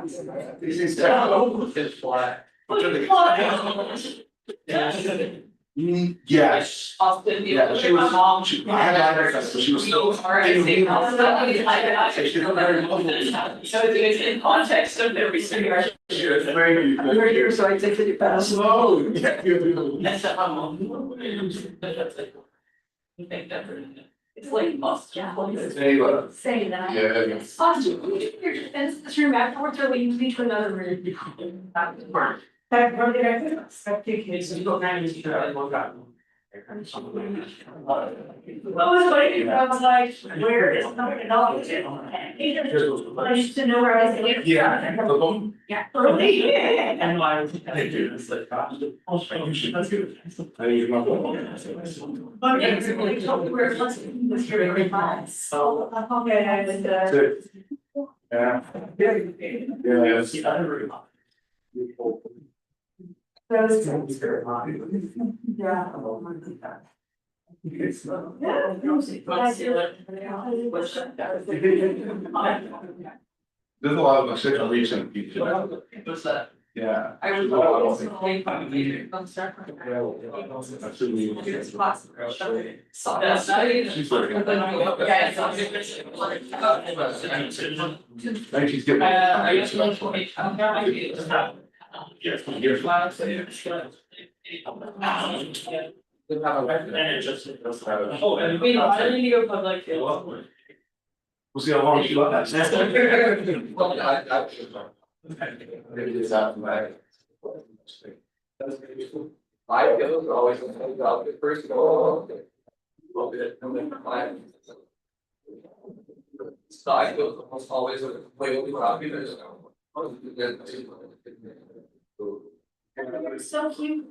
It's flat. Yes. Austin, Yeah, she was, I had that, so she was still. So it's in context of every single. We're here, so I take it fast. Slow. Yeah. It's like must. Anyway. Say that. Yeah. Austin, can you do your defense this room afterwards, or will you leave to another room? What was like, I was like, where is the dog? I used to know where I was going. Yeah. Yeah. Early. And why I do this like. That's good. But it's really told where it was, it was very nice. So, okay, I was, Yeah. There's a lot of such a recent people. What's that? Yeah. I was Absolutely. And she's getting. Oh, and we I didn't need to go public. We'll see how long she lasts. Maybe it's out of my. I feel always about the first goal. So I feel almost always play with the so cute.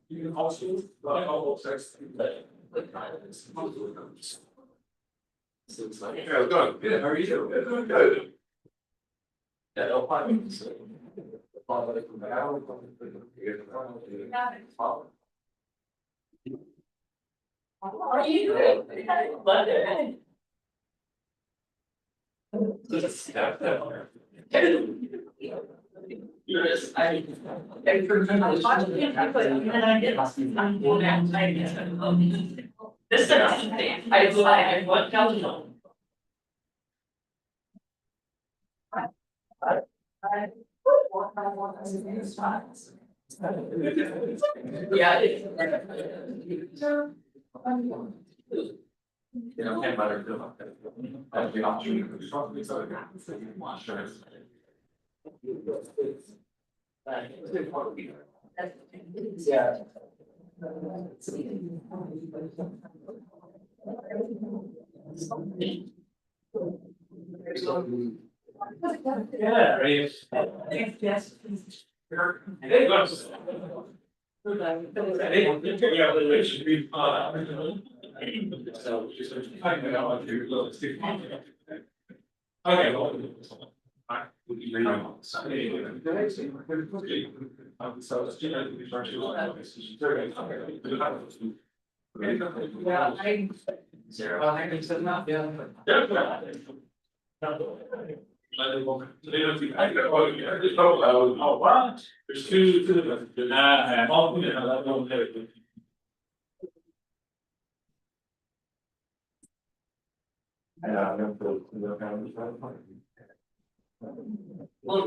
You can also, yeah, good. Good. How are you? Good. Yeah, no, fine. Are you doing? This I like what comes. Yeah. You know, can't let her do it. That'd be an option. Yeah. Yeah, right. Yes. Oh, what? There's two. Well,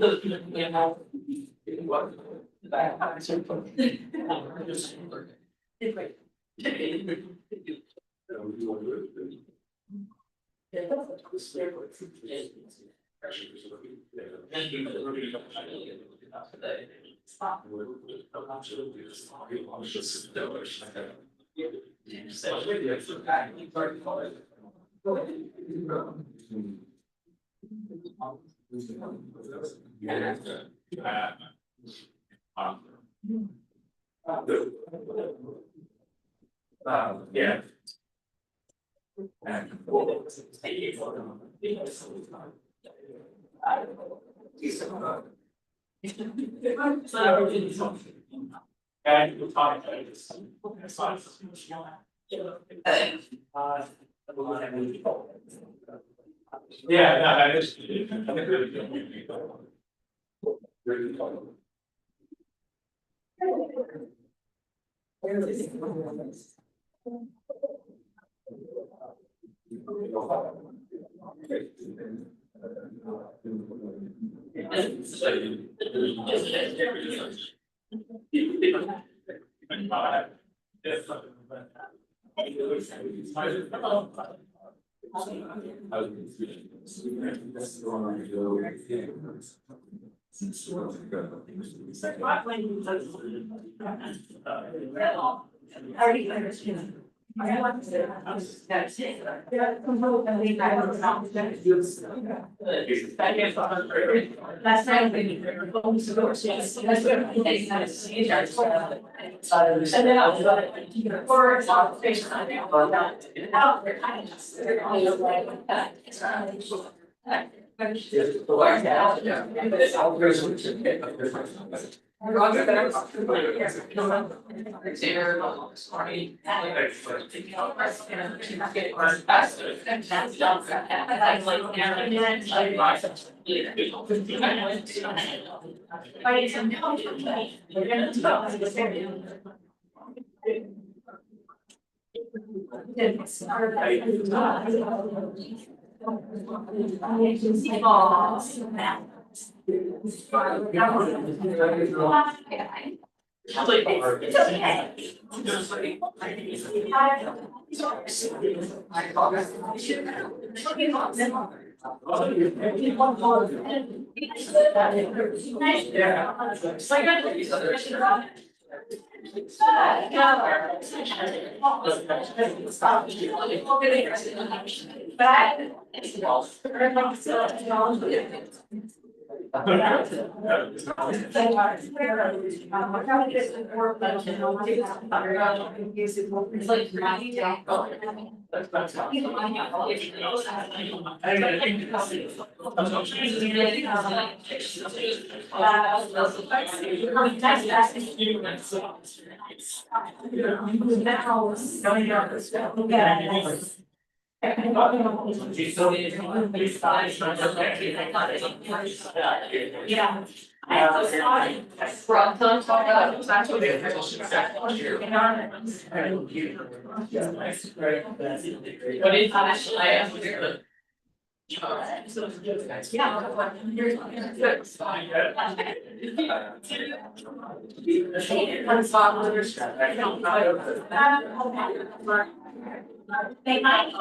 Yeah. Yeah, no, I just. Already understand. I want to say, I was that sick. Yeah, I mean, I was not that use. Last night when you were going to go, yes, that's what I think. I see it. And then I was like, for example, FaceTime, out there, I just, they're all like that. Roger, better. Sorry. It's yeah. What is that? They might.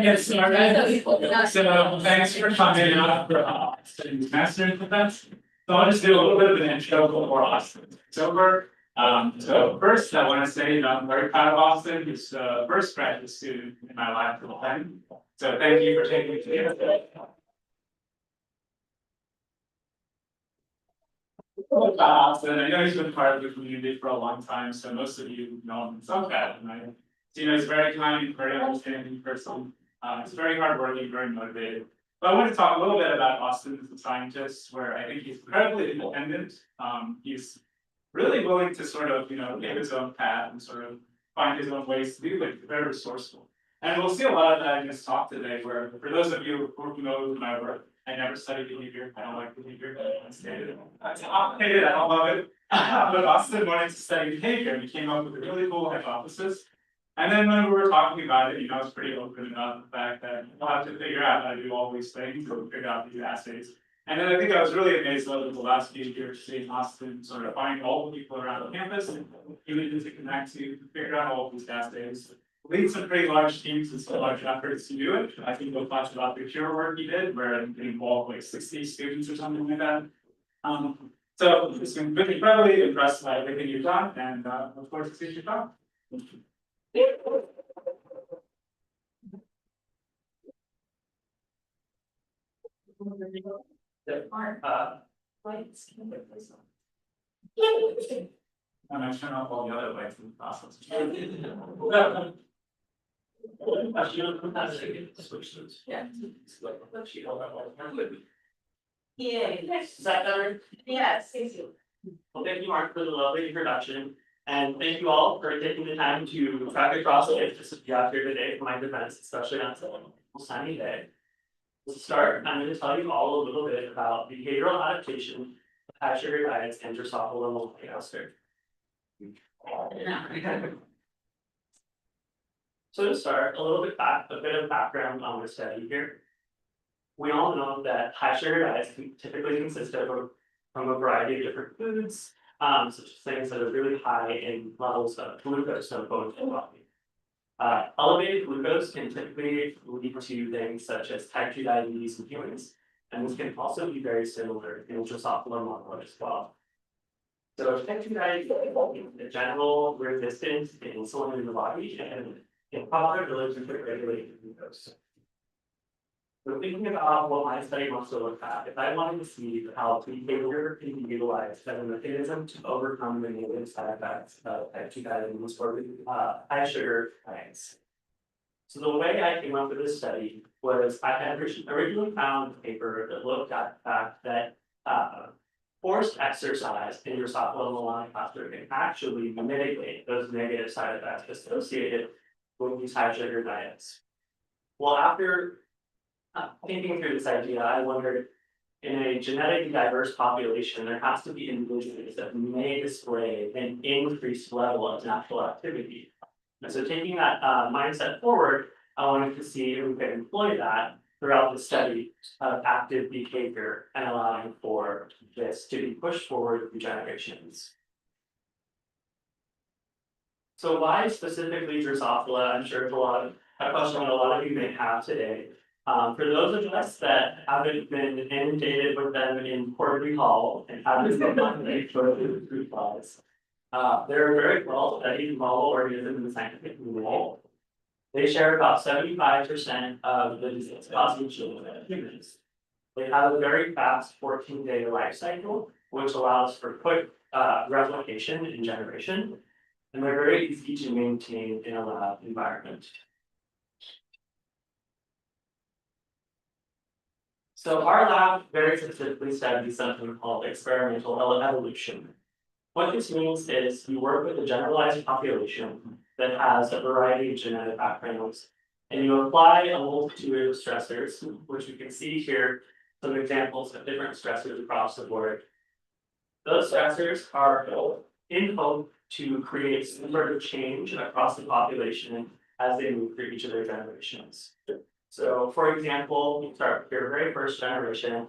Yes, all right. So thanks for coming out for studying masters with us. So I'll just do a little bit of an intro before Austin takes over. So first I want to say that I'm very proud of Austin. He's the first graduate student in my lateral pen. So thank you for taking me to the end. Austin, I know he's been part of the community for a long time, so most of you know him from that, and so, he's a very kind, very understanding person. He's very hardworking, very motivated. But I want to talk a little bit about Austin as a scientist, where I think he's incredibly independent. He's really willing to sort of, take his own path and sort of find his own ways to do it. Very resourceful. And we'll see a lot of that in this talk today, where for those of you who know my work, I never studied behavior. I don't like behavior. It's complicated. I don't love it. But Austin wanted to study behavior, and he came up with a really cool hypothesis. And then when we were talking about it, I was pretty open about the fact that we'll have to figure out how to do all these things or figure out these assays. And then I think I was really amazed over the last few years seeing Austin sort of find all the people around the campus and even to connect to figure out all of these assays. Lead some pretty large teams and some large efforts to do it. I think we'll talk about the pure work he did, where it involved like 60 students or something like that. So it's been really incredibly impressed by everything you've done, and of course, it's your talk. And I turn off all the other lights in the process. Yeah. Is that better? Yes. Well, thank you, Mark, for the lovely introduction. And thank you all for taking the time to track across the campus to be out here today for my defense, especially on such a sunny day. To start, I'm going to tell you all a little bit about behavioral adaptation of high sugar diets and Drosophila melanogaster. So to start, a bit of background on the study here. We all know that high sugar diets typically consist of from a variety of different foods, such as things that are really high in levels of glucose in the body. Elevated glucose can typically lead to things such as type 2 diabetes in humans, and this can also be very similar in Drosophila model as well. So type 2 diabetes is the general resistance to insulin in the body and in ability to regulate glucose. So thinking about what my study wants to look at, if I wanted to see how behavior can be utilized as a mechanism to overcome the negative side effects of type 2 diabetes or high sugar diets. So the way I came up with this study was I had originally found a paper that looked at the fact that forced exercise in Drosophila melanogaster cluster can actually mitigate those negative side effects associated with these high sugar diets. Well, after thinking through this idea, I wondered, in a genetically diverse population, there has to be individuals that may display an increased level of natural activity. And so taking that mindset forward, I wanted to see if we could employ that throughout the study of active behavior and allowing for this to be pushed forward through generations. So why specifically Drosophila? I'm sure it's a question that a lot of you may have today. For those of us that haven't been inundated with them in quarterly hall and haven't been on for food flies, they're a very well studied model organism in the scientific community. They share about 75% of the disease causing genes in humans. They have a very fast 14-day life cycle, which allows for quick replication and generation, and they're very easy to maintain in a lab environment. So our lab very specifically studies something called experimental evolution. What this means is you work with a generalized population that has a variety of genetic backgrounds, and you apply a multitude of stressors, which you can see here, some examples of different stressors across the board. Those stressors are in hope to create some sort of change across the population as they move through each of their generations. So for example, you start with your very first generation,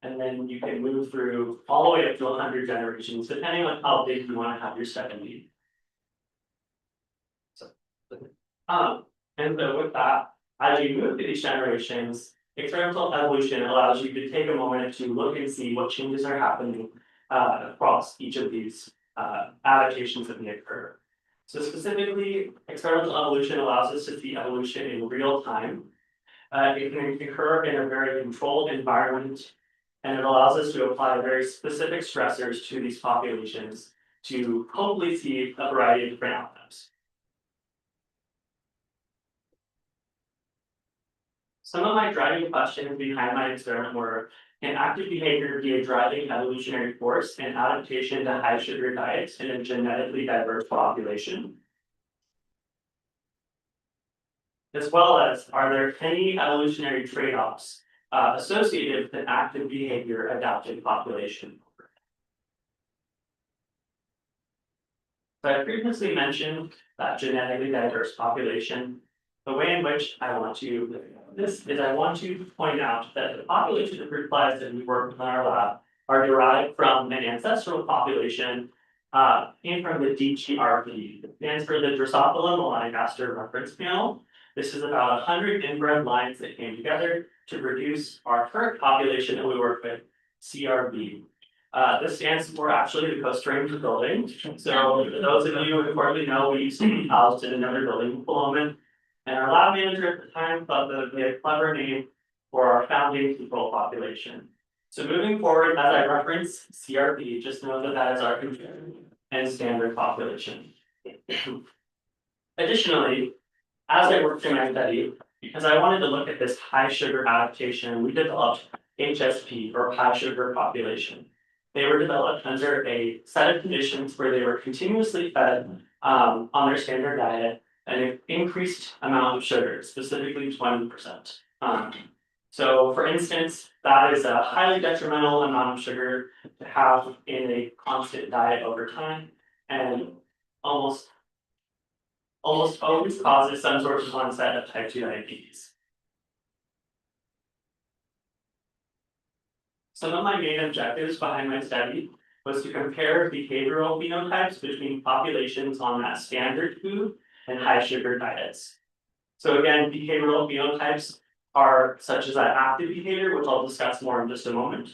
and then you can move through all the way up to 100 generations, depending on how big you want to have your study be. And so with that, as you move through these generations, experimental evolution allows you to take a moment to look and see what changes are happening across each of these adaptations that may occur. So specifically, experimental evolution allows us to see evolution in real time. It can occur in a very controlled environment, and it allows us to apply very specific stressors to these populations to hopefully see a variety of different outcomes. Some of my driving questions behind my experiment were, can active behavior be a driving evolutionary force in adaptation to high sugar diets in a genetically diverse population? As well as, are there any evolutionary trade-offs associated with an active behavior adapted population? So I previously mentioned that genetically diverse population. The way in which I want to this is I want to point out that the population of fruit flies that we work with in our lab are derived from an ancestral population came from the DGRP. It stands for the Drosophila melanogaster reference panel. This is about 100 inbred lines that came together to produce our current population that we work with, CRB. This stands for actually the co-strain building. So for those of you who hardly know, we used to be housed in another building at the moment. And our lab manager at the time thought that would be a clever name for our founding control population. So moving forward, as I reference CRB, just know that that is our control and standard population. Additionally, as I worked through my study, because I wanted to look at this high sugar adaptation, we developed HSP, or high sugar population. They were developed under a set of conditions where they were continuously fed on their standard diet an increased amount of sugar, specifically 20%. So for instance, that is a highly detrimental amount of sugar to have in a constant diet over time, and almost almost always causes some sort of onset of type 2 diabetes. Some of my main objectives behind my study was to compare behavioral phenotypes between populations on that standard food and high sugar diets. So again, behavioral phenotypes are such as that active behavior, which I'll discuss more in just a moment.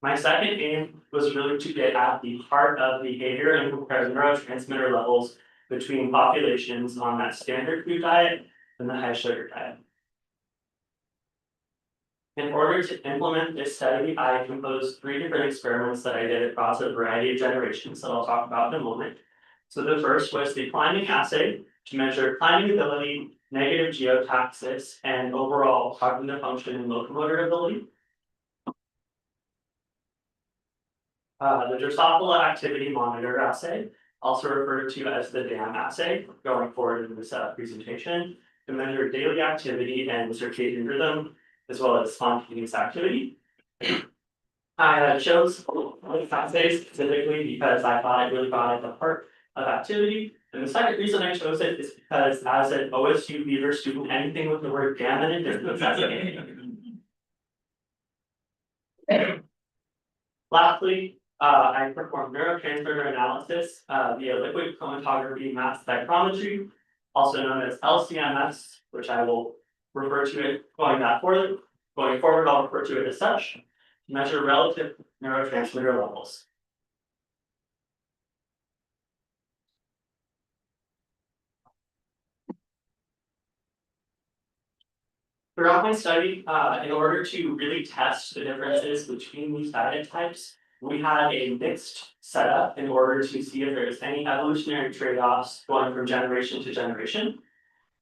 My second aim was really to get at the heart of behavior and compare neurotransmitter levels between populations on that standard food diet and the high sugar diet. In order to implement this study, I composed 3 different experiments that I did across a variety of generations that I'll talk about in a moment. So the first was the climbing assay to measure climbing ability, negative geotaxis, and overall cognitive function and locomotor ability. The Drosophila activity monitor assay, also referred to as the DAM assay, going forward in this presentation, to measure daily activity and circadian rhythm, as well as spontaneous activity. I chose this assay specifically because I thought it really got at the heart of activity. And the second reason I chose it is because as an OSU Beaver student, anything with the word gamma in it is necessary. Lastly, I performed neurotransmitter analysis via liquid chromatography mass spectrometry, also known as LCMS, which I will refer to it going forward, I'll refer to it as such, to measure relative neurotransmitter levels. Throughout my study, in order to really test the differences between these diet types, we had a mixed setup in order to see if there's any evolutionary trade-offs going from generation to generation.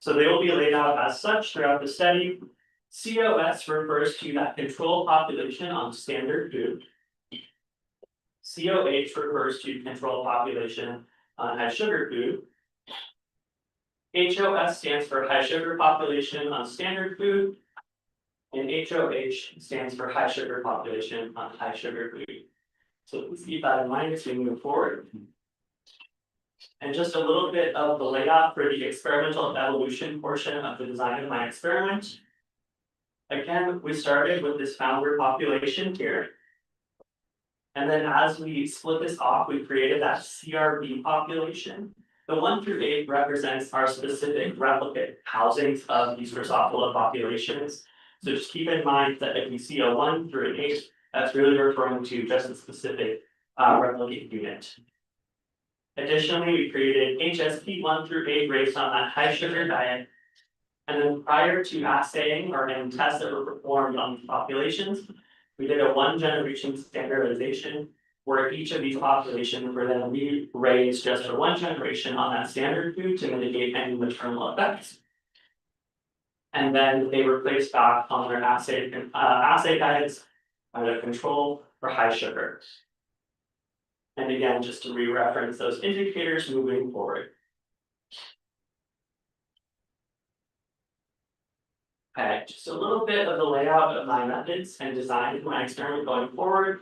So they will be laid out as such throughout the study. COS refers to that control population on standard food. COH refers to control population on high sugar food. HOS stands for high sugar population on standard food. And HOH stands for high sugar population on high sugar food. So please keep that in mind as we move forward. And just a little bit of the layout for the experimental evolution portion of the design of my experiment. Again, we started with this founder population here. And then as we split this off, we created that CRB population. The 1 through 8 represents our specific replicate housings of these Drosophila populations. So just keep in mind that if you see a 1 through an 8, that's really referring to just a specific replicate unit. Additionally, we created HSP 1 through 8 based on that high sugar diet. And then prior to assaying or in tests that were performed on these populations, we did a 1 generation standardization where each of these populations were then raised just for 1 generation on that standard food to mitigate any maternal effects. And then they were placed back on their assay diets under control for high sugar. And again, just to re-reference those indicators moving forward. Okay, just a little bit of the layout of my methods and design for my experiment going forward.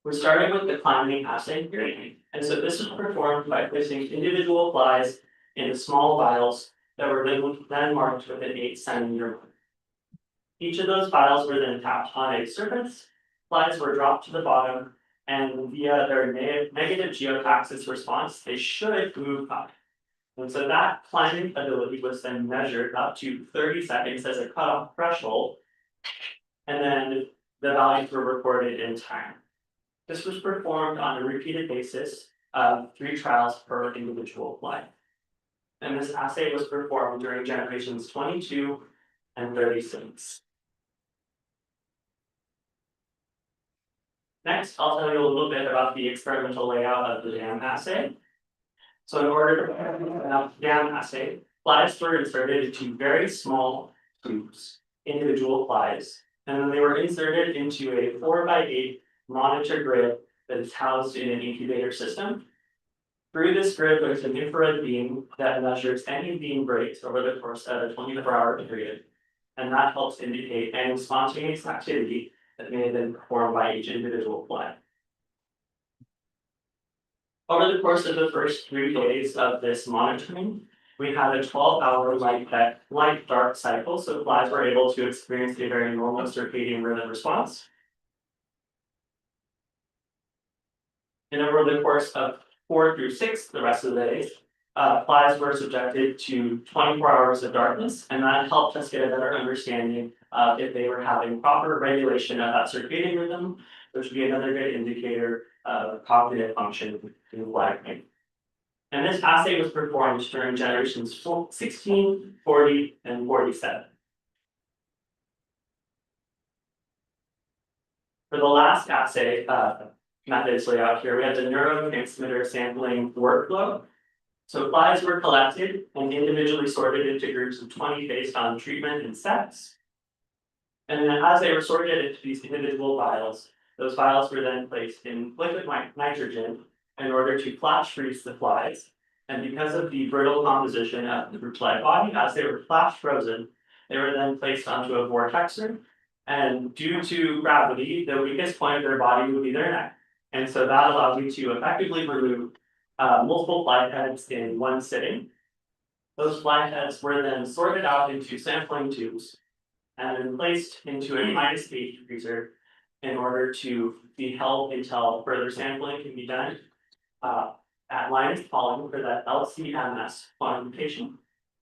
We're starting with the climbing assay here. And so this was performed by placing individual flies into small vials that were then marked with an 8-centimeter mark. Each of those vials were then tapped on a surface, flies were dropped to the bottom, and via their negative geotaxis response, they should move up. And so that climbing ability was then measured up to 30 seconds as a cutoff threshold, and then the values were recorded in time. This was performed on a repeated basis of 3 trials per individual fly. And this assay was performed during generations 22 and 36. Next, I'll tell you a little bit about the experimental layout of the DAM assay. So in order to perform the DAM assay, flies were inserted into very small tubes, individual flies, and then they were inserted into a 4x8 monitor grid that is housed in an incubator system. Through this grid, there's an infrared beam that measures any beam breaks over the course of a 24-hour period, and that helps indicate any spontaneous activity that may have been performed by each individual fly. Over the course of the first 3 days of this monitoring, we had a 12-hour light dark cycle, so flies were able to experience a very normal circadian rhythm response. And over the course of 4 through 6, the rest of the days, flies were subjected to 24 hours of darkness, and that helped us get a better understanding of if they were having proper regulation of that circadian rhythm, which would be another good indicator of cognitive function in flag. And this assay was performed during generations 16, 40, and 47. For the last assay methods laid out here, we had the neurotransmitter sampling workflow. So flies were collected and individually sorted into groups of 20 based on treatment and sex. And then as they were sorted into these individual vials, those vials were then placed in liquid nitrogen in order to flash freeze the flies. And because of the brittle composition of the fly body, as they were flash frozen, they were then placed onto a vortexer. And due to gravity, the weakest point of their body would be their neck. And so that allows you to effectively remove multiple fly heads in one sitting. Those fly heads were then sorted out into sampling tubes and then placed into a -8 freezer in order to be held until further sampling can be done at minus pollen for that LCMS quantification.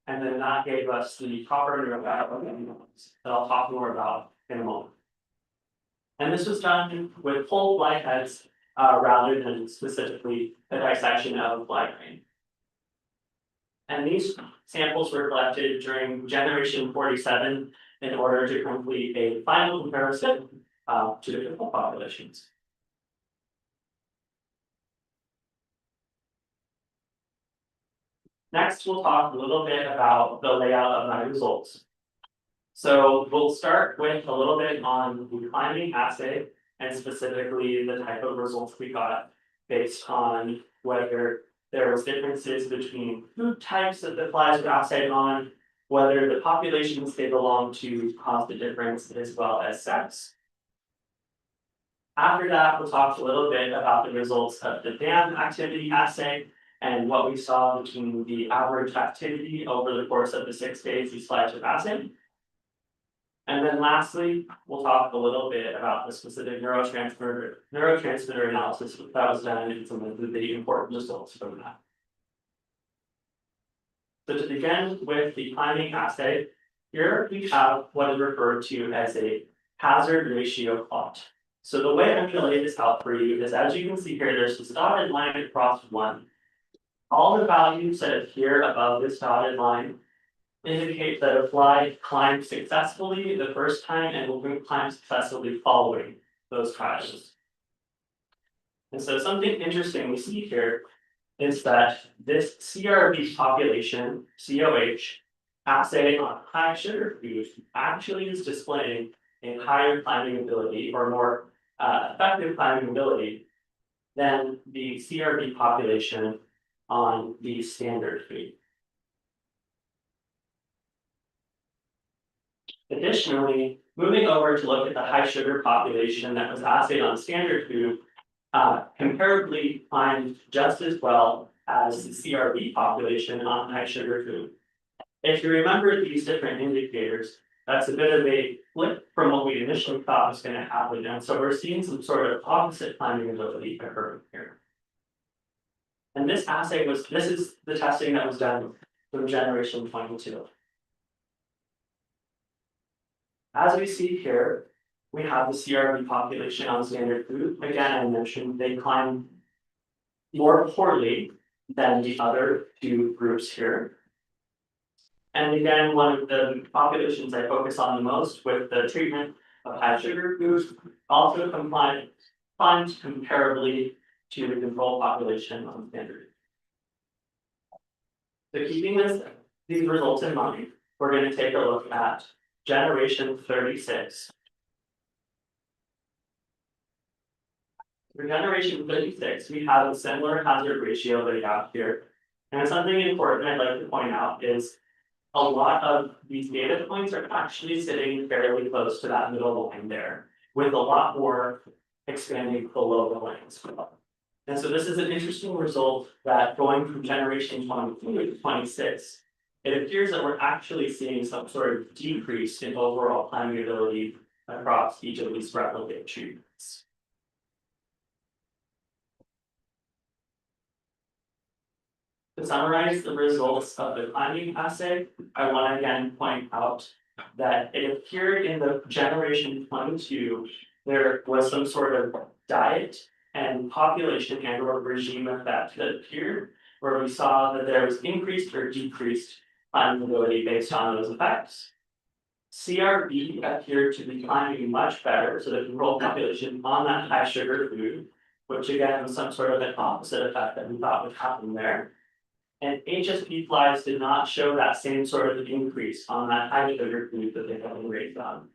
And then that gave us the proper neurobiology that I'll talk more about in a moment. And this was done with whole fly heads rather than specifically a dissection of fly grain. And these samples were collected during generation 47 in order to complete a final comparison to the control populations. Next, we'll talk a little bit about the layout of my results. So we'll start with a little bit on the climbing assay and specifically the type of results we got based on whether there was differences between food types that the flies were assayed on, whether the populations they belong to caused a difference, as well as sex. After that, we'll talk a little bit about the results of the dam activity assay and what we saw between the average activity over the course of the 6 days these flies were assayed. And then lastly, we'll talk a little bit about the specific neurotransmitter analysis that was done and some of the important results from that. So to begin with the climbing assay, here we have what is referred to as a hazard ratio plot. So the way I'm going to lay this out for you is, as you can see here, there's this dotted line across 1. All the values that appear above this dotted line indicate that a fly climbed successfully the first time and will climb successfully following those trials. And so something interesting we see here is that this CRB population, COH, assay on high sugar food actually is displaying a higher climbing ability or more effective climbing ability than the CRB population on the standard food. Additionally, moving over to look at the high sugar population that was assayed on standard food, comparably climbed just as well as the CRB population on high sugar food. If you remember these different indicators, that's a bit of a flip from what we initially thought was going to happen. And so we're seeing some sort of opposite climbing ability occurring here. And this is the testing that was done from generation 22. As we see here, we have the CRB population on standard food. Again, I mentioned they climb more poorly than the other 2 groups here. And again, one of the populations I focus on the most with the treatment of high sugar foods also climbed comparably to the control population on standard. So keeping these results in mind, we're going to take a look at generation 36. For generation 36, we have a similar hazard ratio laid out here. And something important I'd like to point out is a lot of these data points are actually sitting fairly close to that middle line there, with a lot more expanding below the line as well. And so this is an interesting result that going from generation 22 to 26, it appears that we're actually seeing some sort of decrease in overall climbing ability across each of these replicate treatments. To summarize the results of the climbing assay, I want to again point out that it appeared in the generation 22, there was some sort of diet and population and or regime effect that appeared, where we saw that there was increased or decreased climbing ability based on those effects. CRB appeared to be climbing much better, so the control population on that high sugar food, which again was some sort of an opposite effect that we thought would happen there. And HSP flies did not show that same sort of increase on that high sugar food that they had been raised on.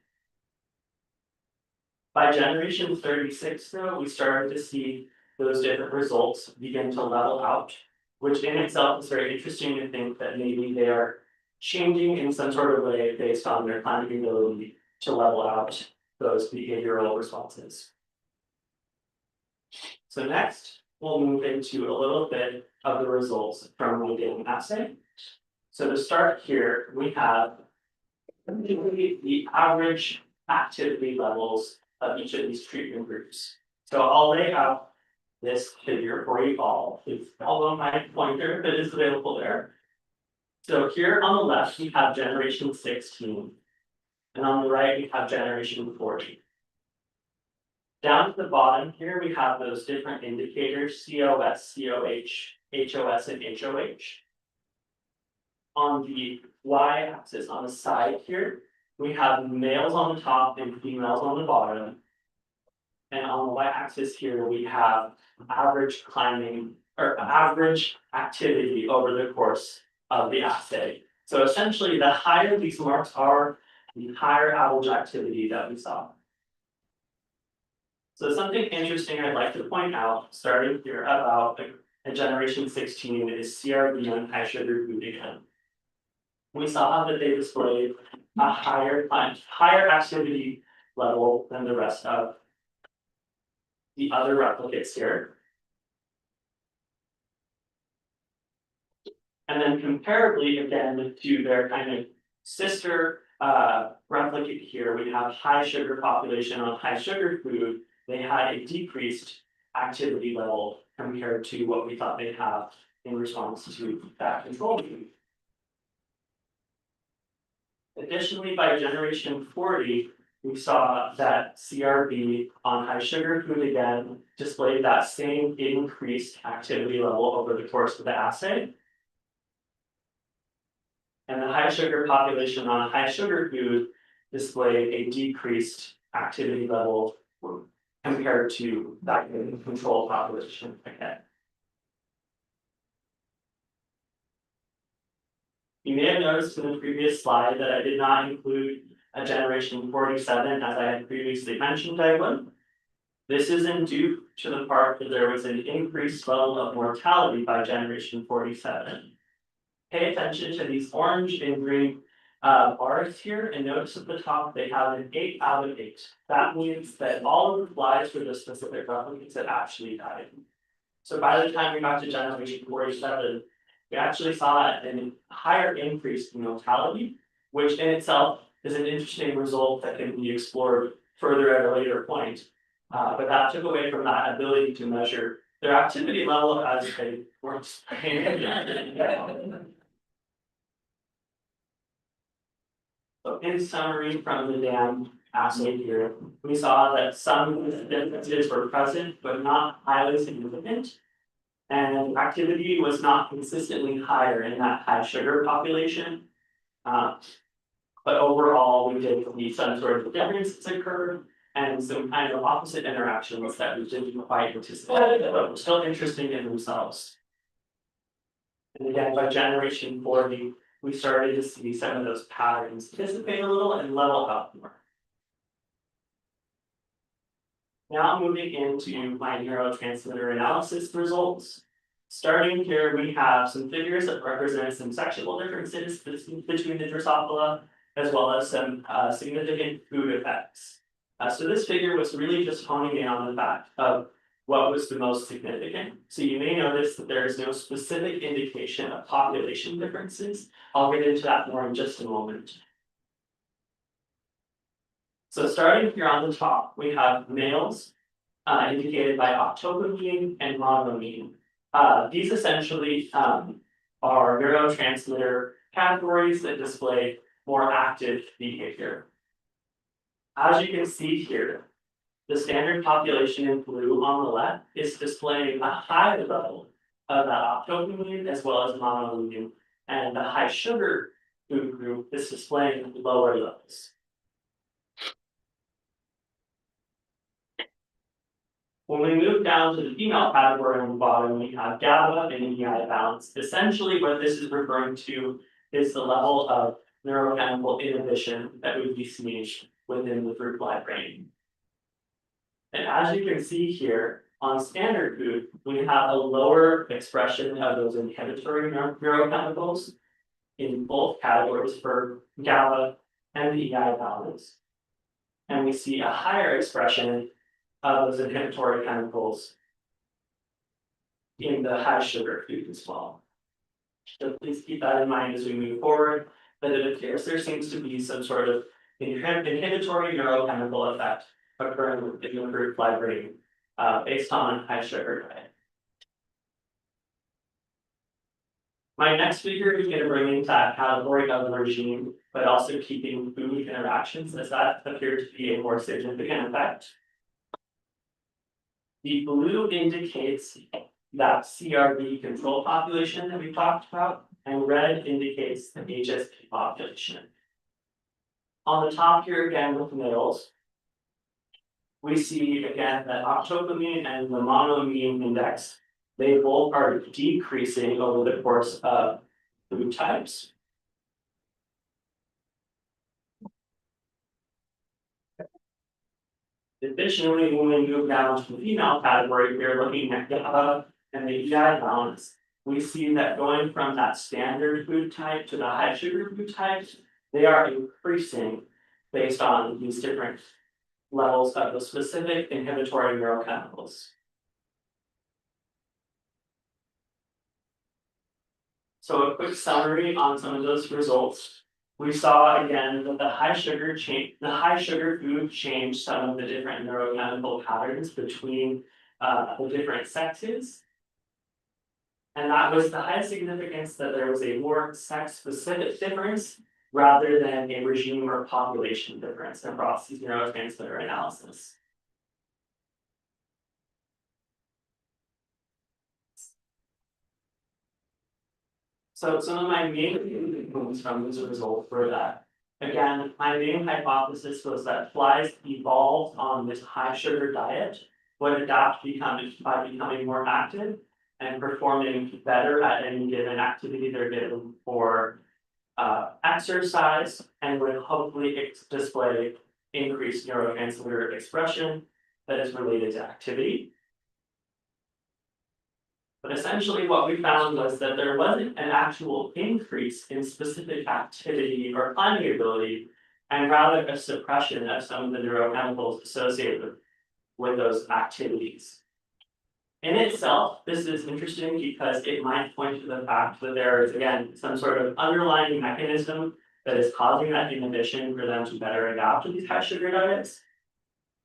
By generation 36, though, we started to see those different results begin to level out, which in itself is very interesting to think that maybe they are changing in some sort of way based on their climbing ability to level out those behavioral responses. So next, we'll move into a little bit of the results from the game assay. So to start here, we have the average activity levels of each of these treatment groups. So I'll lay out this figure for you all. Please follow my pointer if it is available there. So here on the left, we have generation 16, and on the right, we have generation 40. Down to the bottom here, we have those different indicators, COS, COH, HOS, and HOH. On the y-axis on the side here, we have males on the top and females on the bottom. And on the y-axis here, we have average climbing or average activity over the course of the assay. So essentially, the higher these marks are, the higher average activity that we saw. So something interesting I'd like to point out, starting here about a generation 16 is CRB on high sugar food again. We saw that they displayed a higher activity level than the rest of the other replicates here. And then comparably again to their kind of sister replicate here, we have high sugar population on high sugar food. They had a decreased activity level compared to what we thought they'd have in response to that control food. Additionally, by generation 40, we saw that CRB on high sugar food again displayed that same increased activity level over the course of the assay. And the high sugar population on high sugar food displayed a decreased activity level compared to that control population again. You may have noticed in the previous slide that I did not include a generation 47 as I had previously mentioned I would. This is due to the part that there was an increased level of mortality by generation 47. Pay attention to these orange and green bars here, and notice at the top they have an 8 out of 8. That means that all of the flies for the specific replicates had actually died. So by the time we got to generation 47, we actually saw a higher increase in mortality, which in itself is an interesting result that can be explored further at a later point. But that took away from that ability to measure their activity level as they were. So in summary from the dam assay here, we saw that some differences were present, but not highly significant. And activity was not consistently higher in that high sugar population. But overall, we did see some sort of differences occur and some kind of opposite interactions that we didn't quite anticipate, but were still interesting in themselves. And again, by generation 40, we started to see some of those patterns dissipate a little and level out more. Now moving into my neurotransmitter analysis results. Starting here, we have some figures that represent some sexual differences between the Drosophila, as well as some significant food effects. So this figure was really just honing in on the fact of what was the most significant. So you may notice that there is no specific indication of population differences. I'll get into that more in just a moment. So starting here on the top, we have males indicated by octopamine and monoamine. These essentially are neurotransmitter categories that display more active behavior. As you can see here, the standard population in blue on the left is displaying a high level of that octopamine as well as monoamine, and the high sugar food group is displaying lower levels. When we move down to the female category on the bottom, we have GABA and EI balance. Essentially, what this is referring to is the level of neurochemical inhibition that would be seen within the fruit fly brain. And as you can see here, on standard food, we have a lower expression of those inhibitory neurochemicals in both categories for GABA and the EI balance. And we see a higher expression of those inhibitory chemicals in the high sugar food as well. So please keep that in mind as we move forward, that it appears there seems to be some sort of inhibitory neurochemical effect occurring within the fruit fly brain based on high sugar diet. My next speaker is going to bring into that category of the regime, but also keeping food interactions, as that appears to be a more significant effect. The blue indicates that CRB control population that we talked about, and red indicates the HSP population. On the top here again with males, we see again that octopamine and the monoamine index, they both are decreasing over the course of food types. Additionally, when we move down to the female category, we're looking at GABA and the EI balance. We see that going from that standard food type to the high sugar food types, they are increasing based on these different levels of the specific inhibitory neurochemicals. So a quick summary on some of those results. We saw again that the high sugar food changed some of the different neurochemical patterns between the different sexes. And that was the high significance that there was a more sex-specific difference rather than a regime or population difference across these neurotransmitter analysis. So some of my main conclusions from this result were that, again, my main hypothesis was that flies evolved on this high sugar diet would adapt by becoming more active and performing better at any given activity they're given for exercise, and would hopefully display increased neurotransmitter expression that is related to activity. But essentially what we found was that there wasn't an actual increase in specific activity or climbing ability, and rather a suppression of some of the neurochemicals associated with those activities. In itself, this is interesting because it might point to the fact that there is, again, some sort of underlying mechanism that is causing that inhibition for them to better adapt to these high sugar diets.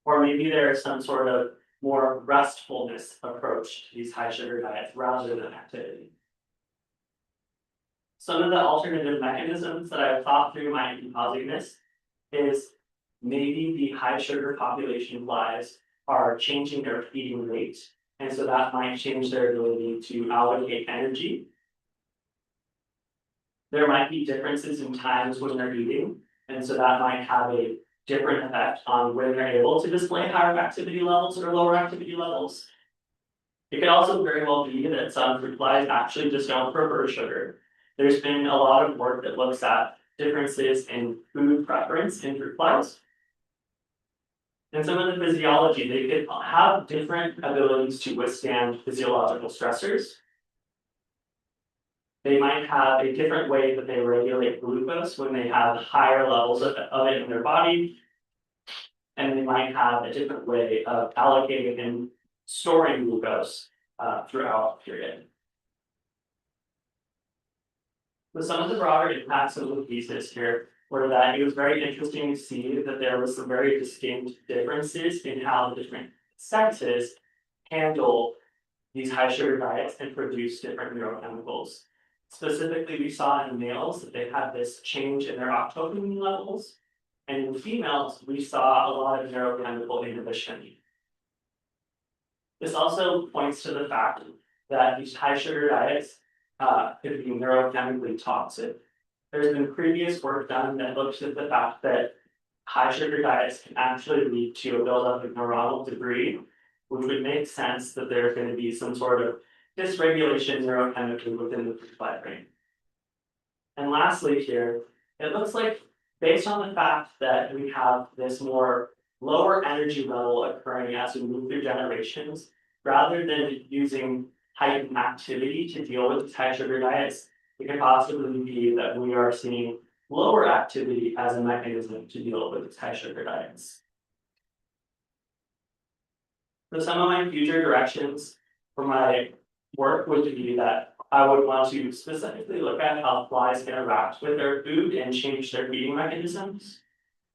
Or maybe there is some sort of more restfulness approach to these high sugar diets rather than activity. Some of the alternative mechanisms that I've thought through might be causing this is maybe the high sugar population flies are changing their feeding rate, and so that might change their ability to allocate energy. There might be differences in times when they're eating, and so that might have a different effect on when they're able to display higher activity levels or lower activity levels. It could also very well be that some fruit flies actually just don't prefer sugar. There's been a lot of work that looks at differences in food preference in fruit flies. And some of the physiology, they could have different abilities to withstand physiological stressors. They might have a different way that they regulate glucose when they have higher levels of it in their body. And they might have a different way of allocating storing glucose throughout the period. So some of the broader impacts of the thesis here were that it was very interesting to see that there was some very distinct differences in how the different sexes handle these high sugar diets and produce different neurochemicals. Specifically, we saw in males that they had this change in their octopamine levels, and in females, we saw a lot of neurochemical inhibition. This also points to the fact that these high sugar diets could be neurochemically toxic. There's been previous work done that looks at the fact that high sugar diets can actually lead to a buildup of neuronal debris, which would make sense that there's going to be some sort of dysregulation neurochemically within the preflight brain. And lastly here, it looks like based on the fact that we have this more lower energy level occurring as we move through generations, rather than using heightened activity to deal with these high sugar diets, it could possibly be that we are seeing lower activity as a mechanism to deal with these high sugar diets. So some of my future directions for my work would be that I would want to specifically look at how flies interact with their food and change their feeding mechanisms.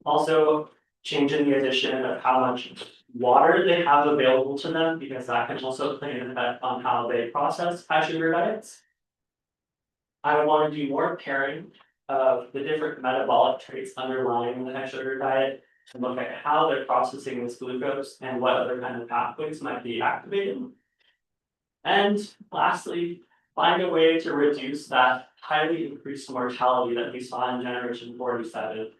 Also, change in the addition of how much water they have available to them, because that can also play an effect on how they process high sugar diets. I would want to do more pairing of the different metabolic traits underlying the high sugar diet to look at how they're processing this glucose and what other kind of pathways might be activated. And lastly, find a way to reduce that highly increased mortality that we saw in generation 47.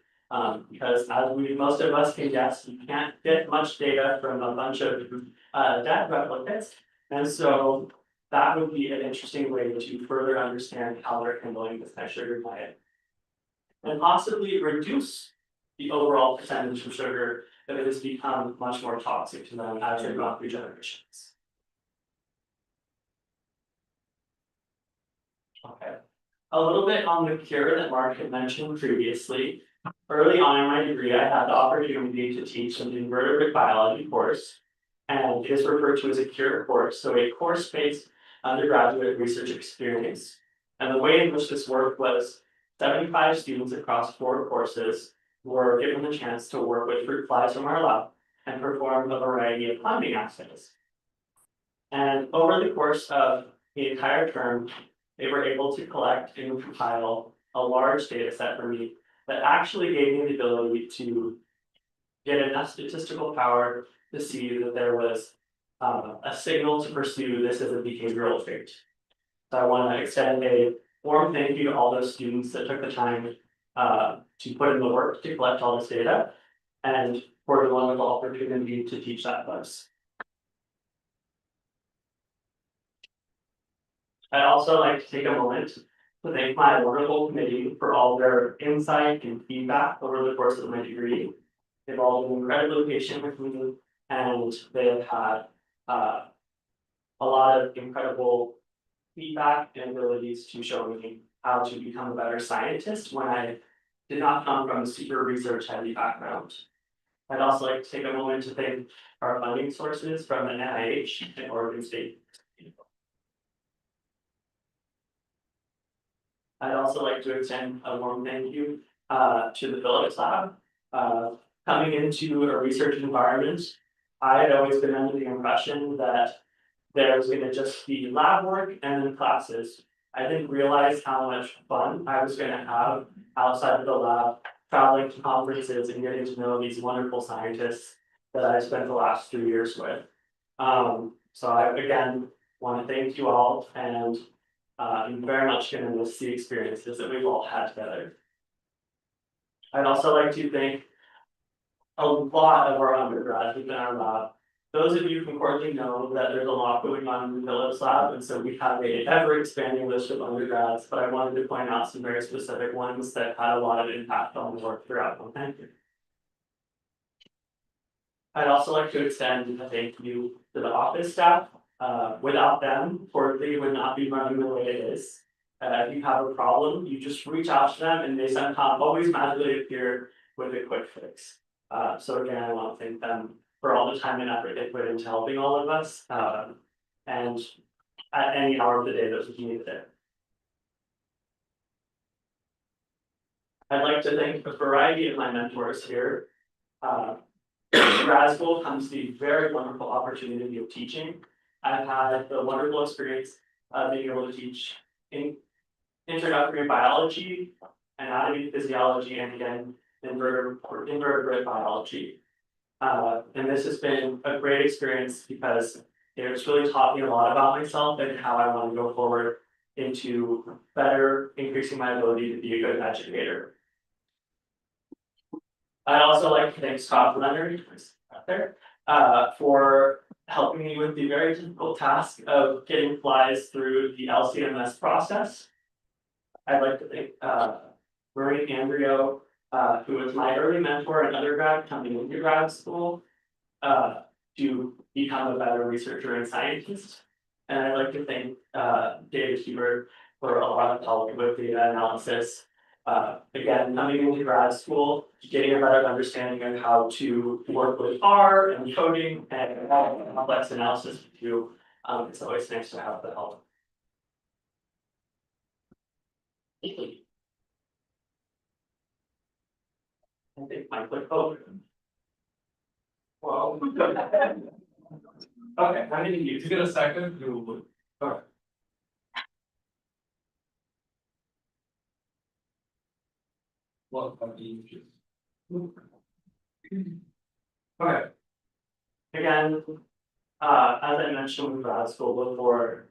Because as most of us can guess, you can't get much data from a bunch of dead replicates. And so that would be an interesting way to further understand how they're handling this high sugar diet. And possibly reduce the overall percentage of sugar that it has become much more toxic to them as they've gone through generations. Okay, a little bit on the cure that Mark had mentioned previously. Early on in my degree, I had the opportunity to teach an invertebrate biology course, and it is referred to as a cure course, so a course-based undergraduate research experience. And the way in which this worked was 75 students across 4 courses were given the chance to work with fruit flies from our lab and perform a variety of climbing assays. And over the course of the entire term, they were able to collect and compile a large data set for me that actually gave me the ability to get enough statistical power to see that there was a signal to pursue this as a behavioral trait. So I want to extend a warm thank you to all those students that took the time to put in the work to collect all this data, and for the wonderful opportunity to teach that class. I'd also like to take a moment to thank my wonderful committee for all their insight and feedback over the course of my degree. They've all been incredibly patient with me, and they have had a lot of incredible feedback and abilities to show me how to become a better scientist when I did not come from a super research heavy background. I'd also like to take a moment to thank our funding sources from the NIH and Oregon State. I'd also like to extend a warm thank you to the Phillips Lab. Coming into a research environment, I had always been under the impression that there was going to just be lab work and then classes. I didn't realize how much fun I was going to have outside of the lab, traveling to conferences and getting to know these wonderful scientists that I spent the last 3 years with. So I, again, want to thank you all, and I'm very much going to miss the experiences that we've all had together. I'd also like to thank a lot of our undergrads within our lab. Those of you from Cortland know that there's a lot going on in the Phillips Lab, and so we have a ever-expanding list of undergrads, but I wanted to point out some very specific ones that had a lot of impact on the work throughout them. Thank you. I'd also like to extend a thank you to the office staff. Without them, Cortland would not be running the way it is. If you have a problem, you just reach out to them, and they somehow always magically appear with a quick fix. So again, I want to thank them for all the time and effort they put into helping all of us, and at any hour of the day that we needed it. I'd like to thank a variety of my mentors here. Grad school comes the very wonderful opportunity of teaching. I've had the wonderful experience of being able to teach in introductory biology, anatomy, physiology, and again, invertebrate biology. And this has been a great experience because it's really taught me a lot about myself and how I want to go forward into better increasing my ability to be a good educator. I'd also like to thank Scott Leonard, who's out there, for helping me with the very difficult task of getting flies through the LCMS process. I'd like to thank Marie Andrio, who was my early mentor in undergrad coming into grad school, to become a better researcher and scientist. And I'd like to thank David Huber for a lot of help with data analysis. Again, coming into grad school, getting a better understanding of how to work with R and coding and complex analysis with you. It's always nice to have the help. I think my click open. Well, Okay, how many of you? if you get a second, you will. Alright. Well, I mean, Okay. Again, as I mentioned with grad school before,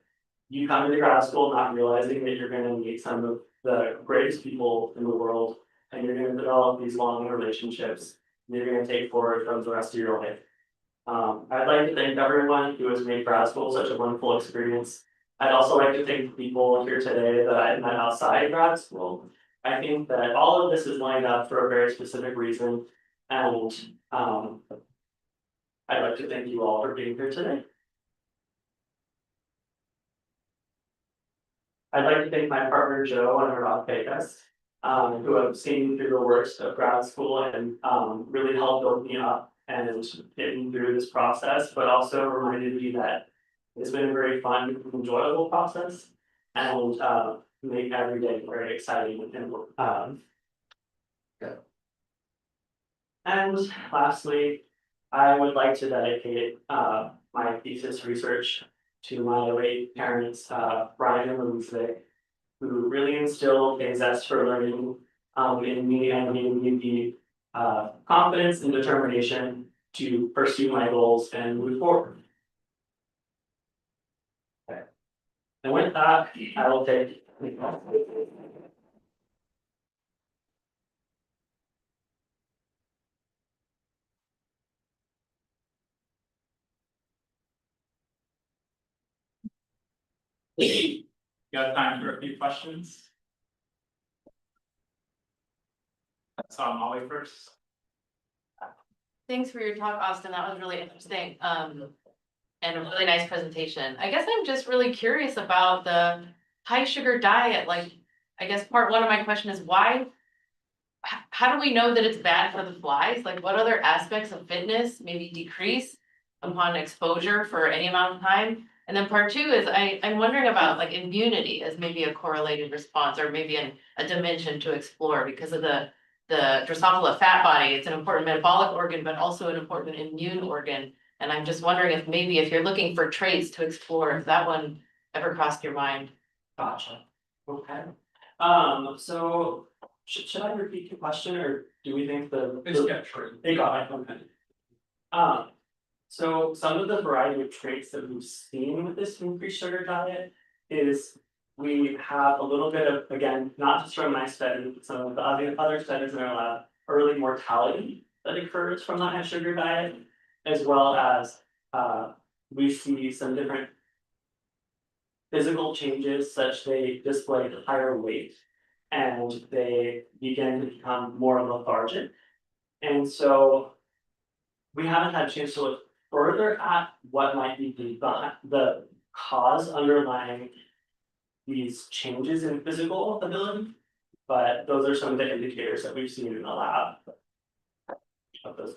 you come into grad school not realizing that you're gonna meet some of the greatest people in the world, and you're gonna develop these long relationships, and you're gonna take forward from the rest of your life. I'd like to thank everyone who has made grad school such a wonderful experience. I'd also like to thank the people here today that I met outside grad school. I think that all of this is lined up for a very specific reason, and I'd like to thank you all for being here today. I'd like to thank my partner Joe and Rob Vegas, who have seen me through the worst of grad school and really helped build me up and get me through this process, but also reminded me that it's been a very fun, enjoyable process, and make every day very exciting and lastly, I would like to dedicate my thesis research to my late parents, Brian and Louise Vick, who really instilled a zest for learning in me and gave me the confidence and determination to pursue my goals and move forward. Okay. And with that, I will take. You got time for a few questions? So Molly first. Thanks for your talk, Austin. That was really interesting. And a really nice presentation. I guess I'm just really curious about the high sugar diet. Like, I guess part one of my question is why, how do we know that it's bad for the flies? Like, what other aspects of fitness maybe decrease upon exposure for any amount of time? And then part two is I'm wondering about like immunity as maybe a correlated response or maybe a dimension to explore because of the Drosophila fat body. It's an important metabolic organ, but also an important immune organ. And I'm just wondering if maybe if you're looking for traits to explore, if that one ever crossed your mind. Gotcha. Okay. So should I repeat the question or do we think It's yeah, sure. they got it? Okay. So some of the variety of traits that we've seen with this increased sugar diet is we have a little bit of, again, not just from my study, but some of the other studies in our lab, early mortality that occurs from the high sugar diet, as well as we see some different physical changes such they display higher weight and they begin to become more lethargic. And so we haven't had a chance to look further at what might be the cause underlying these changes in physical ability, but those are some of the indicators that we've seen in the lab of those.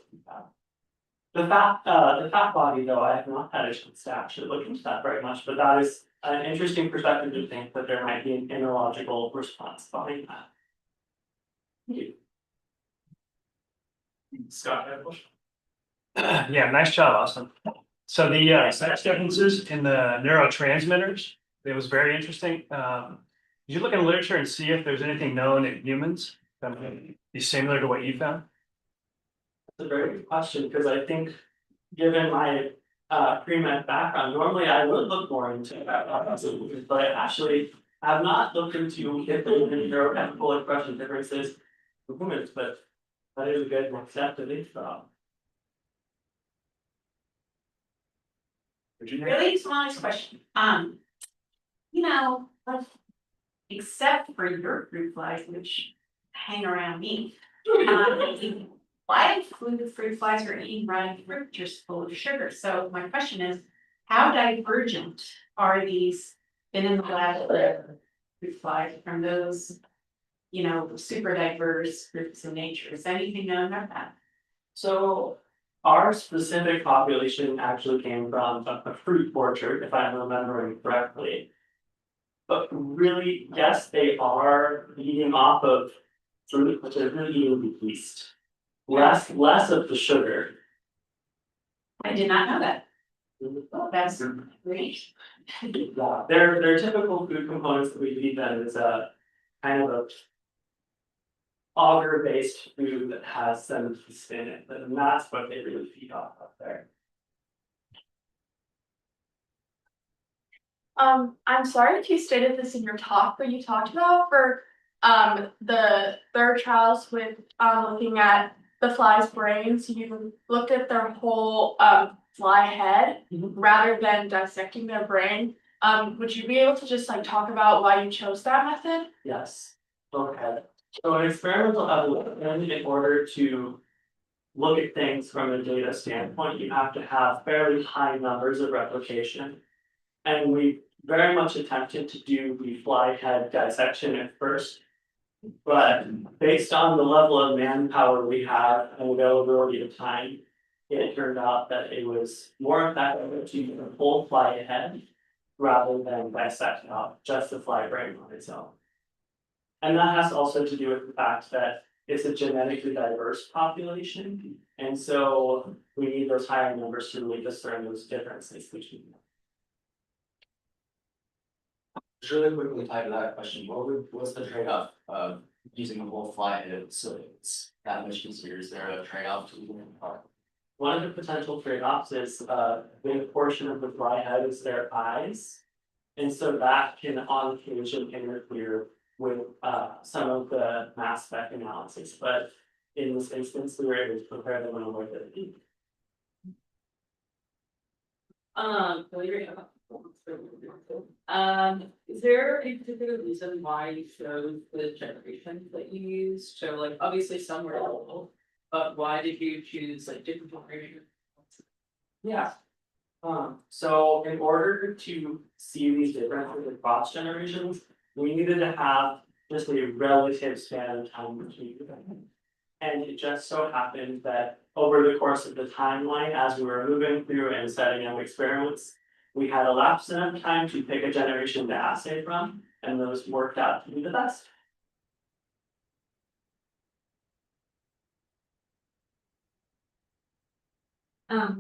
The fat body, though, I have not had a chance to actually look into that very much, but that is an interesting perspective to think that there might be an immunological response behind that. Thank you. Scott, I have a question. Yeah, nice job, Austin. So the sex differences in the neurotransmitters, it was very interesting. Did you look in literature and see if there's anything known in humans that might be similar to what you found? That's a very good question, because I think, given my pre-med background, normally I would look more into that, but I actually have not looked into if there's any neurochemical expression differences in humans, but that is a good next step to think about. Virginia? Really smallest question, you know, like, except for your fruit flies, which hang around me. Why do fruit flies are eating ripe fruit just full of sugar? So my question is, how divergent are these been in the lab fruit flies from those, you know, super diverse groups in nature? Is anything known about that? So our specific population actually came from a fruit orchard, if I'm remembering correctly. But really, yes, they are eating off of fruit, but they're really eating the yeast. Less of the sugar. I did not know that. Oh, that's great. Yeah, their typical food components that we feed them is a kind of a agar-based food that has some yeast in it, and that's what they really feed off of there. I'm sorry if you stated this in your talk, but you talked about for the third trials with looking at the fly's brains, you looked at their whole fly head rather than dissecting their brain. Would you be able to just like talk about why you chose that method? Yes, okay. So an experimental evolution, in order to look at things from a data standpoint, you have to have fairly high numbers of replication. And we very much attempted to do the fly head dissection at first. But based on the level of manpower we have and availability of time, it turned out that it was more effective to use a full fly head rather than dissect out just the fly brain on its own. And that has also to do with the fact that it's a genetically diverse population. And so we need those higher numbers to really discern those differences between them. Just really quickly tied to that question, what's the trade-off of using a whole fly head so it's that much easier? Is there a trade-off to using a fly? One of the potential trade-offs is a big portion of the fly head is their eyes. And so that can on occasion interfere with some of the mass spec analysis, but in this instance, we were able to prepare them in a way that Is there a particular reason why you chose the generations that you used? So like, obviously some were local, but why did you choose like different generations? yeah. So in order to see these differences across generations, we needed to have just a relative span of time between them. And it just so happened that over the course of the timeline, as we were moving through and setting up experiments, we had elapsed enough time to pick a generation to assay from, and those worked out to be the best.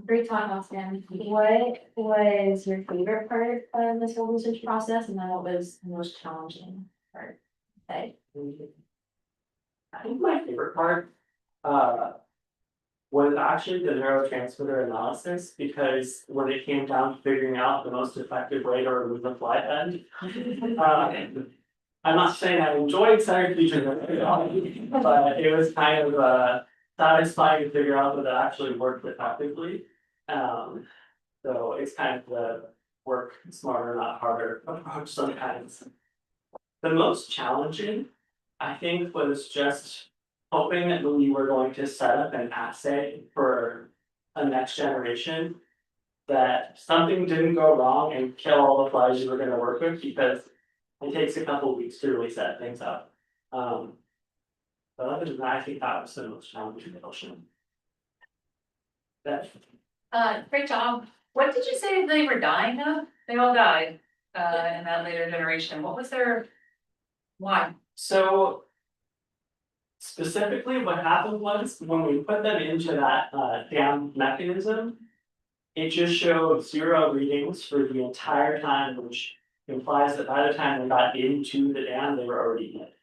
Great talk, Austin. What was your favorite part of this whole research process, and then what was the most challenging part? Okay. I think my favorite part was actually the neurotransmitter analysis, because when it came down to figuring out the most effective way to remove the fly head, I'm not saying I enjoyed science features, but it was kind of satisfying to figure out that it actually worked effectively. So it's kind of the work smarter, not harder approach sometimes. The most challenging, I think, was just hoping that when you were going to set up an assay for a next generation, that something didn't go wrong and kill all the flies you were going to work with, because it takes a couple of weeks to really set things up. But other than that, I think that was the most challenging portion. That, Great job. What did you say they were dying of? They all died, in that later generation. What was their? Why? so. Specifically, what happened was when we put them into that dam mechanism. It just showed 0 readings for the entire time, which implies that by the time they got into the dam, they were already dead.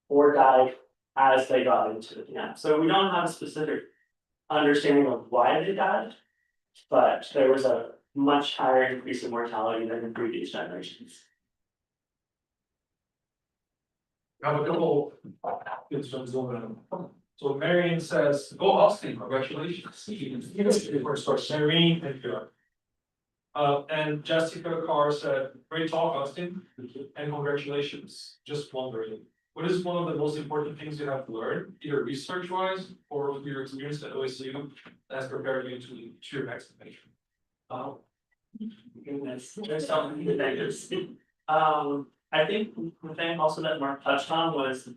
Or died as they got into the dam. So we don't have a specific understanding of why they died. But there was a much higher increase in mortality than in previous generations. I have a couple kids from Zoom. So Marion says, go Austin, congratulations. First source, Marion and Pure. And Jessica Carr said, great talk, Austin, and congratulations. Just wondering, what is one of the most important things you have learned, either research wise or with your experience at OSU that has prepared you to your next adventure? Oh. Goodness, there's so many things. I think the thing also that Mark touched on was.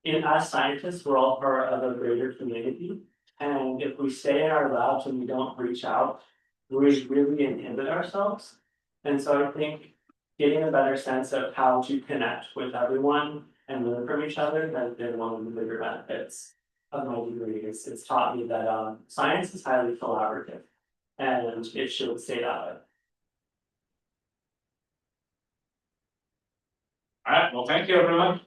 As scientists, we're all part of a greater community. And if we stay in our labs and we don't reach out, we really inhibit ourselves. And so I think getting a better sense of how to connect with everyone and learn from each other has been one of the bigger benefits of my degree. It's taught me that science is highly collaborative and it should stay that way. Alright, well, thank you, everyone.